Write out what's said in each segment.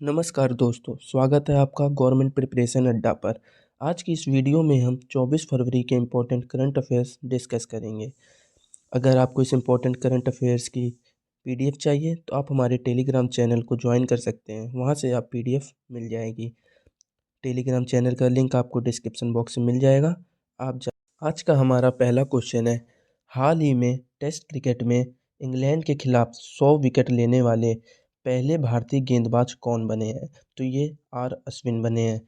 नमस्कार दोस्तों, स्वागत है आपका गवर्नमेंट प्रिपरेशन अड्डा पर। आज की इस वीडियो में हम 24 फरवरी के इम्पोर्टेंट करंट अफेयर्स डिस्कस करेंगे। अगर आपको इस इम्पोर्टेंट करंट अफेयर्स की पीडीएफ चाहिए तो आप हमारे टेलीग्राम चैनल को ज्वाइन कर सकते हैं, वहां से आप पीडीएफ मिल जाएगी। टेलीग्राम चैनल का लिंक आपको डिस्क्रिप्शन बॉक्स में मिल जाएगा। आज का हमारा पहला क्वेश्चन है, हाल ही में टेस्ट क्रिकेट में इंग्लैंड के खिलाफ 100 विकेट लेने वाले पहले भारतीय गेंदबाज कौन बने हैं? तो ये आर अश्विन बने हैं।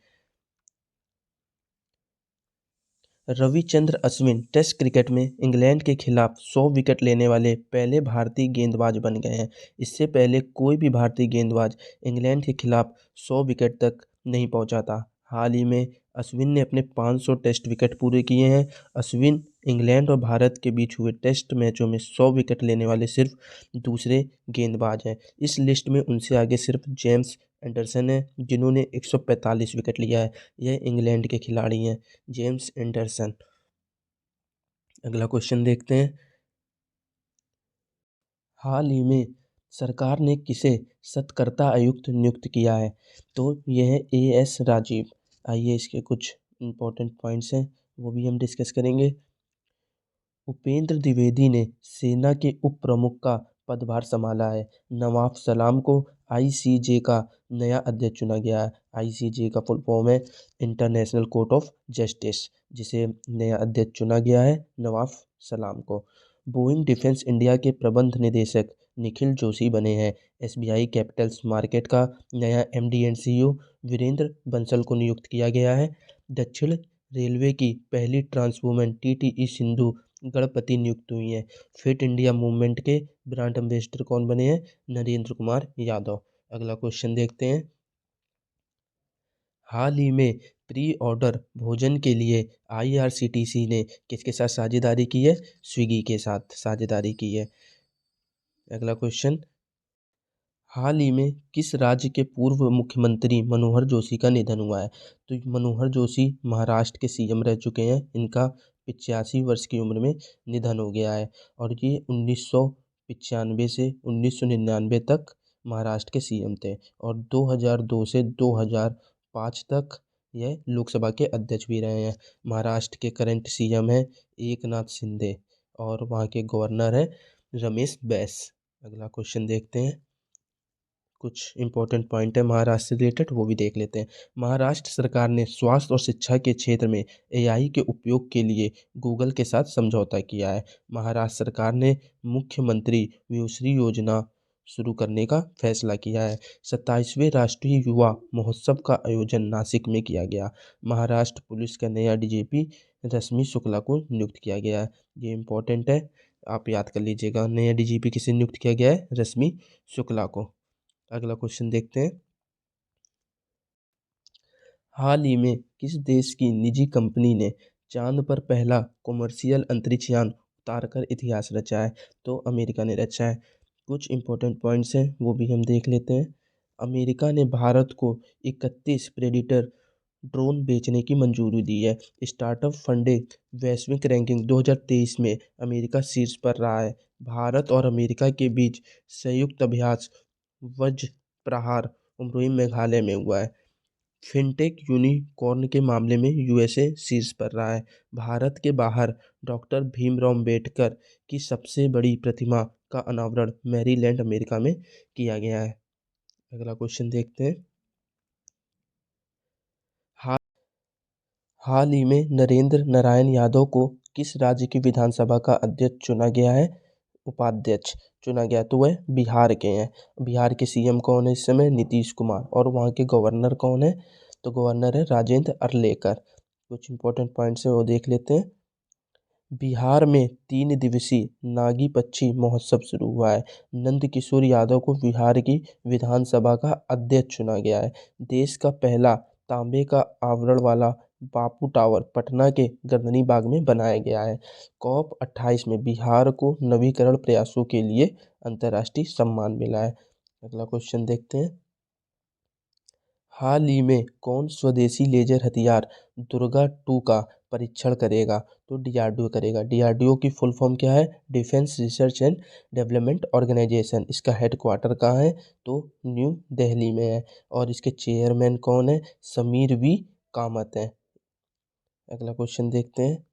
रविचंद्र अश्विन टेस्ट क्रिकेट में इंग्लैंड के खिलाफ 100 विकेट लेने वाले पहले भारतीय गेंदबाज बन गए हैं। इससे पहले कोई भी भारतीय गेंदबाज इंग्लैंड के खिलाफ 100 विकेट तक नहीं पहुंचा था। हाल ही में अश्विन ने अपने 500 टेस्ट विकेट पूरे किए हैं। अश्विन इंग्लैंड और भारत के बीच हुए टेस्ट मैचों में 100 विकेट लेने वाले सिर्फ दूसरे गेंदबाज हैं। इस लिस्ट में उनसे आगे सिर्फ जेम्स एंडरसन है, जिन्होंने 145 विकेट लिया है। यह इंग्लैंड के खिलाड़ी हैं, जेम्स एंडरसन। अगला क्वेश्चन देखते हैं, हाल ही में सरकार ने किसे सतर्कता आयुक्त नियुक्त किया है? तो यह है एएस राजीव। आइए इसके कुछ इम्पोर्टेंट पॉइंट्स हैं, वो भी हम डिस्कस करेंगे। उपेंद्र द्विवेदी ने सेना के उप प्रमुख का पदभार संभाला है। नवाब सलाम को आईसीजे का नया अध्यक्ष चुना गया है। आईसीजे का फुल फॉर्म है इंटरनेशनल कोर्ट ऑफ जस्टिस, जिसे नया अध्यक्ष चुना गया है नवाब सलाम को। बोइंग डिफेंस इंडिया के प्रबंध निदेशक निखिल जोशी बने हैं। एसबीआई कैपिटल्स मार्केट का नया MD and CEO Virendra Bansal को नियुक्त किया गया है। दक्षिण रेलवे की पहली ट्रांसवुमन टीटीई सिंधु गणपति नियुक्त हुई हैं। फिट इंडिया मूवमेंट के ब्रांड एम्बेसडर कौन बने हैं? नरेंद्र कुमार यादव। अगला क्वेश्चन देखते हैं, हाल ही में प्री ऑर्डर भोजन के लिए आईआरसीटीसी ने किसके साथ साझेदारी की है? स्विगी के साथ साझेदारी की है। अगला क्वेश्चन, हाल ही में किस राज्य के पूर्व मुख्यमंत्री मनोहर जोशी का निधन हुआ है? तो मनोहर जोशी महाराष्ट्र के सीएम रह चुके हैं। इनका 85 वर्ष की उम्र में निधन हो गया है और ये 1995 से 1999 तक महाराष्ट्र के सीएम थे और 2002 से 2005 तक यह लोकसभा के अध्यक्ष भी रहे हैं। महाराष्ट्र के करंट सीएम हैं एकनाथ शिंदे और वहाँ के गवर्नर हैं रमेश बैस। अगला क्वेश्चन देखते हैं, कुछ इंपॉर्टेंट पॉइंट है महाराष्ट्र से रिलेटेड, वो भी देख लेते हैं। महाराष्ट्र सरकार ने स्वास्थ्य और शिक्षा के क्षेत्र में एआई के उपयोग के लिए गूगल के साथ समझौता किया है। महाराष्ट्र सरकार ने मुख्यमंत्री व्योश्री योजना शुरू करने का फैसला किया है। 27वें राष्ट्रीय युवा महोत्सव का आयोजन नासिक में किया गया। महाराष्ट्र पुलिस का नया डीजीपी रश्मि शुक्ला को नियुक्त किया गया है। ये इंपॉर्टेंट है, आप याद कर लीजिएगा। नया डीजीपी किसे नियुक्त किया गया है? रश्मि शुक्ला को। अगला क्वेश्चन देखते हैं, हाल ही में किस देश की निजी कंपनी ने चांद पर पहला कॉमर्शियल अंतरिक्ष यान उतारकर इतिहास रचा है? तो अमेरिका ने रचा है। कुछ इंपॉर्टेंट पॉइंट्स हैं, वो भी हम देख लेते हैं। अमेरिका ने भारत को 31 प्रेडिटर ड्रोन बेचने की मंजूरी दी है। स्टार्टअप फंडिंग वैश्विक रैंकिंग 2023 में अमेरिका शीर्ष पर रहा है। भारत और अमेरिका के बीच संयुक्त अभ्यास वज्र प्रहार उमरोई मेघालय में हुआ है। फिनटेक यूनिकॉर्न के मामले में यूएसए शीर्ष पर रहा है। भारत के बाहर डॉक्टर भीमराव अंबेडकर की सबसे बड़ी प्रतिमा का अनावरण मैरीलैंड अमेरिका में किया गया है। अगला क्वेश्चन देखते हैं, हाल हाल ही में नरेंद्र नारायण यादव को किस राज्य की विधानसभा का अध्यक्ष चुना गया है? उपाध्यक्ष चुना गया, तो वह बिहार के हैं। बिहार के सीएम कौन है इस समय? नीतीश कुमार। और वहाँ के गवर्नर कौन है? तो गवर्नर है राजेंद्र अरलेकर। कुछ इंपॉर्टेंट पॉइंट्स हैं, वो देख लेते हैं। बिहार में 3 दिवसीय नागी पक्षी महोत्सव शुरू हुआ है। नंद किशोर यादव को बिहार की विधानसभा का अध्यक्ष चुना गया है। देश का पहला तांबे का आवरण वाला बापू टावर पटना के गर्दनी बाग में बनाया गया है। COP 28 में बिहार को नवीकरण प्रयासों के लिए अंतर्राष्ट्रीय सम्मान मिला है। अगला क्वेश्चन देखते हैं, हाल ही में कौन स्वदेशी लेजर हथियार दुर्गा 2 का परीक्षण करेगा? तो डीआरडीओ करेगा। डीआरडीओ की फुल फॉर्म क्या है? Defence research and development organisation. इसका हेडक्वार्टर कहाँ है? तो न्यू दिल्ली में है। और इसके चेयरमैन कौन है? समीर वी कामत है। अगला क्वेश्चन देखते हैं।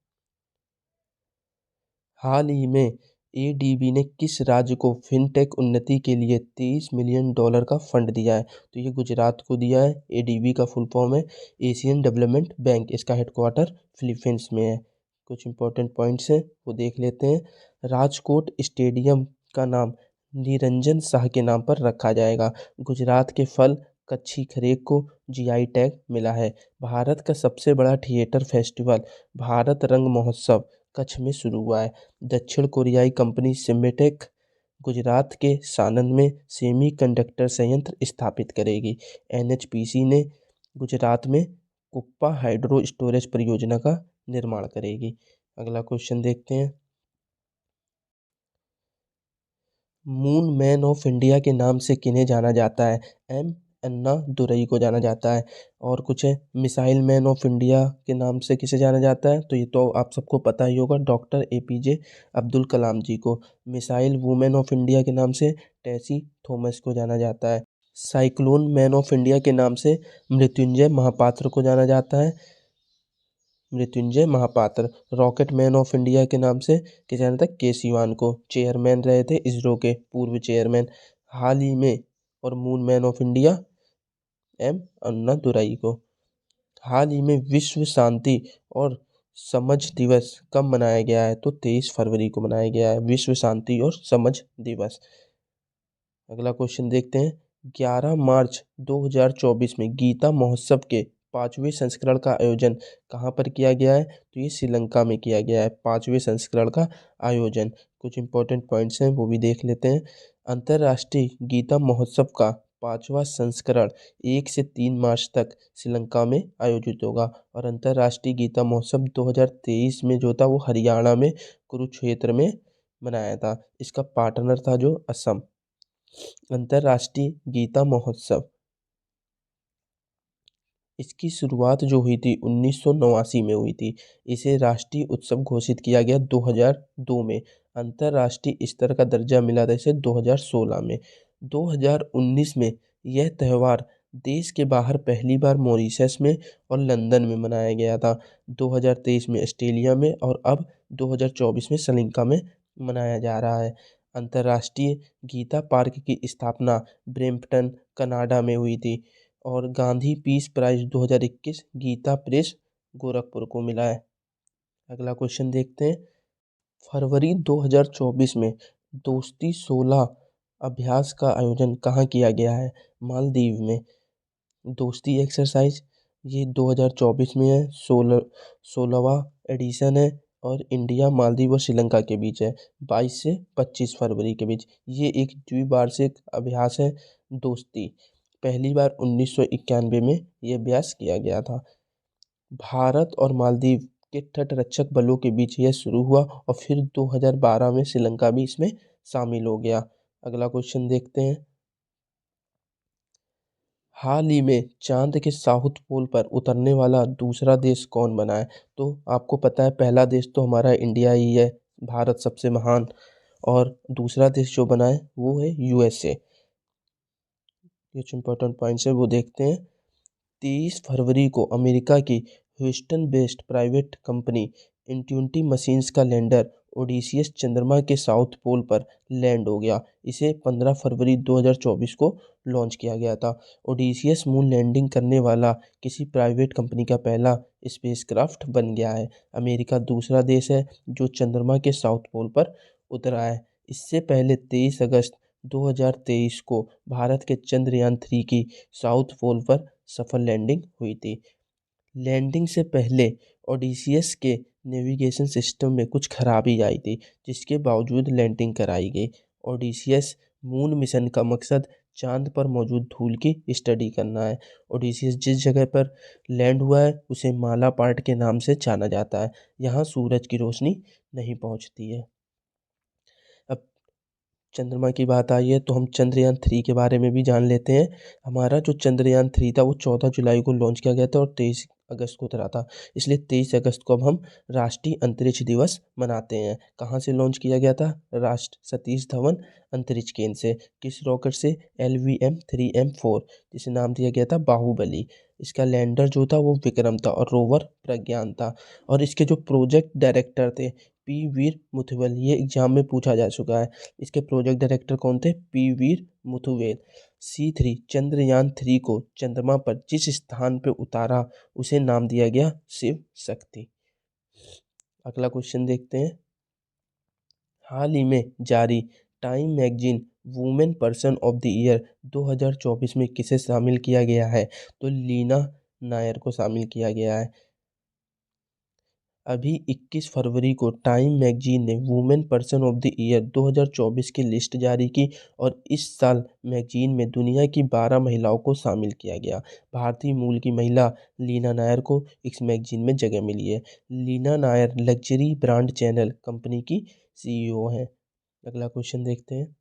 हाल ही में एडीबी ने किस राज्य को फिनटेक उन्नति के लिए $23 मिलियन का फंड दिया है? तो ये गुजरात को दिया है। एडीबी का फुल फॉर्म है एशियन डेवलपमेंट बैंक। इसका हेडक्वार्टर फिलीपींस में है। कुछ इंपॉर्टेंट पॉइंट्स हैं वो देख लेते हैं। राजकोट स्टेडियम का नाम निरंजन शाह के नाम पर रखा जाएगा। गुजरात के फल कच्छी खरीक को जीआई टैग मिला है। भारत का सबसे बड़ा थिएटर फेस्टिवल भारत रंग महोत्सव कच्छ में शुरू हुआ है। दक्षिण कोरियाई कंपनी सिमेटेक गुजरात के सानंद में सेमीकंडक्टर संयंत्र स्थापित करेगी। एनएचपीसी ने गुजरात में कुप्पा हाइड्रो स्टोरेज परियोजना का निर्माण करेगी। अगला क्वेश्चन देखते हैं। मून मैन ऑफ इंडिया के नाम से किन्हें जाना जाता है? एम अन्ना दुरई को जाना जाता है। और कुछ है, मिसाइल मैन ऑफ इंडिया के नाम से किसे जाना जाता है? तो ये तो आप सबको पता ही होगा, डॉक्टर एपीजे अब्दुल कलाम जी को। मिसाइल वुमेन ऑफ इंडिया के नाम से टेसी थॉमस को जाना जाता है। साइक्लोन मैन ऑफ इंडिया के नाम से मृत्युंजय महापात्र को जाना जाता है। Mrityunjay Mahapatra. Rocket man of India के नाम से किसे जाना था? के सीवान को। चेयरमैन रहे थे इसरो के पूर्व चेयरमैन हाल ही में। और moon man of India M Annadurai को। हाल ही में विश्व शांति और समझ दिवस कब मनाया गया है? तो 23 फरवरी को मनाया गया है विश्व शांति और समझ दिवस। अगला क्वेश्चन देखते हैं। 11 मार्च 2024 में गीता महोत्सव के 5वें संस्करण का आयोजन कहाँ पर किया गया है? तो ये श्रीलंका में किया गया है 5वें संस्करण का आयोजन। कुछ इंपॉर्टेंट पॉइंट्स हैं वो भी देख लेते हैं। अंतर्राष्ट्रीय गीता महोत्सव का 5वां संस्करण 1 से 3 मार्च तक श्रीलंका में आयोजित होगा। और अंतर्राष्ट्रीय गीता महोत्सव 2023 में जो था वो हरियाणा में कुरुक्षेत्र में मनाया था। इसका पार्टनर था जो असम। अंतर्राष्ट्रीय गीता महोत्सव इसकी शुरुआत जो हुई थी 1989 में हुई थी। इसे राष्ट्रीय उत्सव घोषित किया गया 2002 में। अंतर्राष्ट्रीय स्तर का दर्जा मिला था इसे 2016 में। 2019 में यह त्यौहार देश के बाहर पहली बार मॉरिशस में और लंदन में मनाया गया था। 2023 में ऑस्ट्रेलिया में और अब 2024 में श्रीलंका में मनाया जा रहा है। अंतर्राष्ट्रीय गीता पार्क की स्थापना ब्रैम्पटन कनाडा में हुई थी। और Gandhi peace prize 2021 Gita Press Gorakhpur को मिला है। अगला क्वेश्चन देखते हैं। फरवरी 2024 में दोस्ती 16 अभ्यास का आयोजन कहाँ किया गया है? मालदीव में। दोस्ती एक्सरसाइज ये 2024 में है। 16वां एडिशन है। और इंडिया मालदीव और श्रीलंका के बीच है 22 से 25 फरवरी के बीच। ये एक द्विवार्षिक अभ्यास है। दोस्ती पहली बार 1991 में ये अभ्यास किया गया था। भारत और मालदीव के तटरक्षक बलों के बीच यह शुरू हुआ और फिर 2012 में श्रीलंका भी इसमें शामिल हो गया। अगला क्वेश्चन देखते हैं। हाल ही में चांद के साउथ पोल पर उतरने वाला दूसरा देश कौन बना है? तो आपको पता है पहला देश तो हमारा इंडिया ही है, भारत सबसे महान। और दूसरा देश जो बना है वो है यूएसए। कुछ इंपॉर्टेंट पॉइंट्स है वो देखते हैं। 23 फरवरी को अमेरिका की Houston based private company Intuitive Machines का लैंडर ओडिसियस चंद्रमा के साउथ पोल पर लैंड हो गया। इसे 15 फरवरी 2024 को लॉन्च किया गया था। ओडिसियस मून लैंडिंग करने वाला किसी प्राइवेट कंपनी का पहला स्पेसक्राफ्ट बन गया है। अमेरिका दूसरा देश है जो चंद्रमा के साउथ पोल पर उतरा है। इससे पहले 23 अगस्त 2023 को भारत के चंद्रयान-3 की साउथ पोल पर सफल लैंडिंग हुई थी। लैंडिंग से पहले ओडिसियस के नेविगेशन सिस्टम में कुछ खराबी आई थी, जिसके बावजूद लैंडिंग कराई गई। ओडिसियस मून मिशन का मकसद चांद पर मौजूद धूल की स्टडी करना है। ओडिसियस जिस जगह पर लैंड हुआ है उसे माला पार्ट के नाम से जाना जाता है। यहाँ सूरज की रोशनी नहीं पहुँचती है। अब चंद्रमा की बात आई है तो हम चंद्रयान-3 के बारे में भी जान लेते हैं। हमारा जो चंद्रयान-3 था वो 14 जुलाई को लॉन्च किया गया था और 23 अगस्त को उतरा था, इसलिए 23 अगस्त को अब हम राष्ट्रीय अंतरिक्ष दिवस मनाते हैं। कहाँ से लॉन्च किया गया था? राष्ट्र सतीश धवन अंतरिक्ष केंद्र से। किस रॉकेट से? LVM-3M4, जिसे नाम दिया गया था बाहुबली। इसका लैंडर जो था वो विक्रम था और रोवर प्रज्ञान था। और इसके जो प्रोजेक्ट डायरेक्टर थे पी वीर मुथुवेल, ये एग्जाम में पूछा जा चुका है। इसके प्रोजेक्ट डायरेक्टर कौन थे? पी वीर मुथुवेल। C3 चंद्रयान 3 को चंद्रमा पर जिस स्थान पे उतारा उसे नाम दिया गया शिव शक्ति। अगला क्वेश्चन देखते हैं। हाल ही में जारी time magazine women person of the year 2024 में किसे शामिल किया गया है? तो लीना नायर को शामिल किया गया है। अभी 21 फरवरी को टाइम मैगजीन ने women person of the year 2024 की लिस्ट जारी की और इस साल मैगजीन में दुनिया की 12 महिलाओं को शामिल किया गया। भारतीय मूल की महिला लीना नायर को इस मैगजीन में जगह मिली है। Leena Nair luxury brand Chanel company की CEO हैं। अगला क्वेश्चन देखते हैं।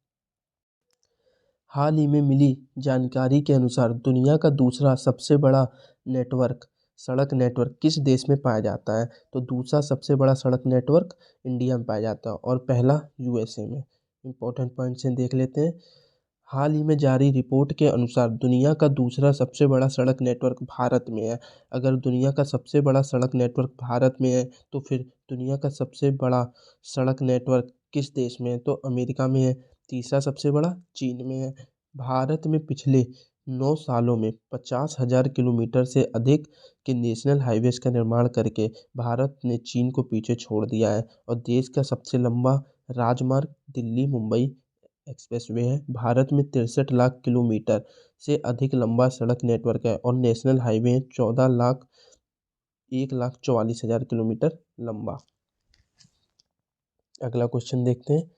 हाल ही में मिली जानकारी के अनुसार दुनिया का दूसरा सबसे बड़ा सड़क नेटवर्क किस देश में पाया जाता है? तो दूसरा सबसे बड़ा सड़क नेटवर्क इंडिया में पाया जाता है और पहला USA में। इंपॉर्टेंट पॉइंट्स हैं, देख लेते हैं। हाल ही में जारी रिपोर्ट के अनुसार दुनिया का दूसरा सबसे बड़ा सड़क नेटवर्क भारत में है। अगर दुनिया का सबसे बड़ा सड़क नेटवर्क भारत में है तो फिर दुनिया का सबसे बड़ा सड़क नेटवर्क किस देश में है? तो अमेरिका में है। तीसरा सबसे बड़ा चीन में है। भारत में पिछले 9 सालों में 50,000 किलोमीटर से अधिक के नेशनल हाईवेज का निर्माण करके भारत ने चीन को पीछे छोड़ दिया है और देश का सबसे लंबा राजमार्ग दिल्ली मुंबई एक्सप्रेसवे है। भारत में 63 लाख किलोमीटर से अधिक लंबा सड़क नेटवर्क है और नेशनल हाईवे 1,44,000 किलोमीटर लंबा। अगला क्वेश्चन देखते हैं।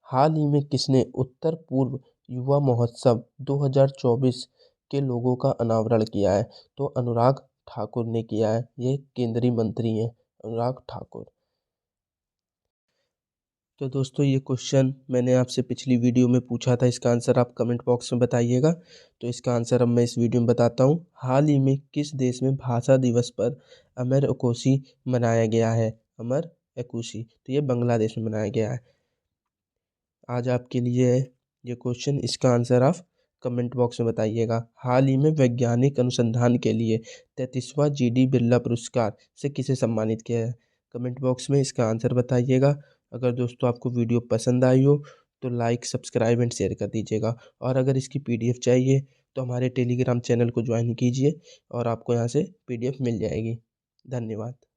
हाल ही में किसने उत्तर पूर्व युवा महोत्सव 2024 के लोगों का अनावरण किया है? तो अनुराग ठाकुर ने किया है। ये केंद्रीय मंत्री हैं, अनुराग ठाकुर। तो दोस्तों ये क्वेश्चन मैंने आपसे पिछली वीडियो में पूछा था, इसका आंसर आप कमेंट बॉक्स में बताइएगा। तो इसका आंसर अब मैं इस वीडियो में बताता हूँ। हाल ही में किस देश में भाषा दिवस पर अमर एकोसी मनाया गया है? अमर एकोसी, तो ये बांग्लादेश में मनाया गया है। आज आपके लिए है ये क्वेश्चन, इसका आंसर आप कमेंट बॉक्स में बताइएगा। हाल ही में वैज्ञानिक अनुसंधान के लिए 33वां GD बिरला पुरस्कार से किसे सम्मानित किया है? कमेंट बॉक्स में इसका आंसर बताइएगा। अगर दोस्तों आपको वीडियो पसंद आई हो तो लाइक सब्सक्राइब एंड शेयर कर दीजिएगा और अगर इसकी PDF चाहिए तो हमारे टेलीग्राम चैनल को ज्वाइन कीजिए और आपको यहाँ से PDF मिल जाएगी। धन्यवाद।